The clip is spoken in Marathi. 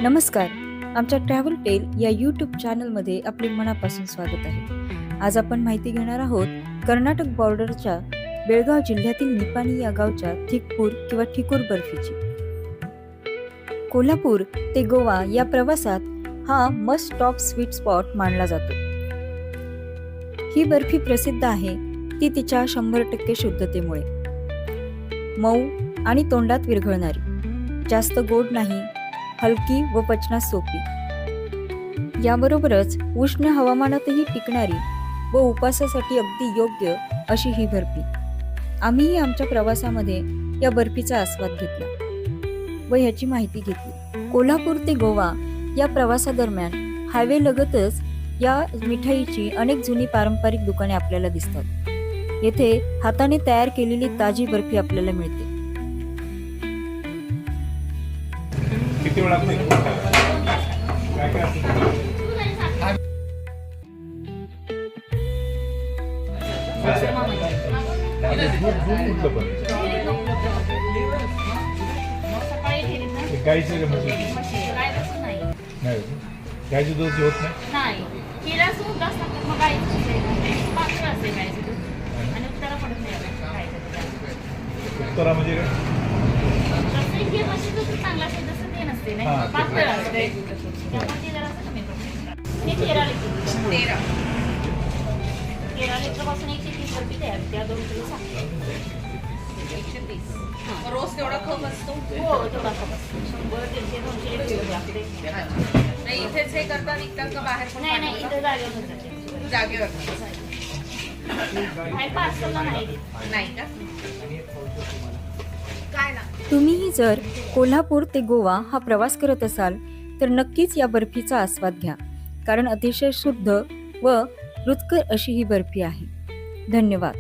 नमस्कार. आमच्या ट्रॅव्हल टेल या यूट्यूब चॅनलमध्ये आपले मनापासून स्वागत आहे. आज आपण माहिती घेणार आहोत कर्नाटक बॉर्डरच्या बेळगाव जिल्ह्यातील निपाणी या गावच्या थिकपूर किंवा ठिकूर बर्फीची. कोल्हापूर ते गोवा या प्रवासात हा मस्ट स्टॉप स्वीट स्पॉट मानला जातो. ही बर्फी प्रसिद्ध आहे ती तिच्या 100% शुद्धतेमुळे. मऊ आणि तोंडात विरघळणारी, जास्त गोड नाही, हलकी व पचनास सोपी. याबरोबरच उष्ण हवामानातही टिकणारी व उपासासाठी अगदी योग्य अशी ही बर्फी. आम्हीही आमच्या प्रवासामध्ये या बर्फीचा आस्वाद घेतला व याची माहिती घेतली. कोल्हापूर ते गोवा या प्रवासादरम्यान हायवे लगतच या मिठाईची अनेक जुनी पारंपरिक दुकाने आपल्याला दिसतात. येथे हाताने तयार केलेली ताजी बर्फी आपल्याला मिळते. किती वेळ लागते? काय काय असतं? गाईचं नाही, गाईचं दूध होत नाही. उत्तरा म्हणजे रोज तेवढा खप असतो. नाही इथेच हे करता निघतात का बाहेर? जागेवर नाही का? काय ना, तुम्हीही जर कोल्हापूर ते गोवा हा प्रवास करत असाल तर नक्कीच या बर्फीचा आस्वाद घ्या, कारण अतिशय शुद्ध व रुचकर अशी ही बर्फी आहे. धन्यवाद.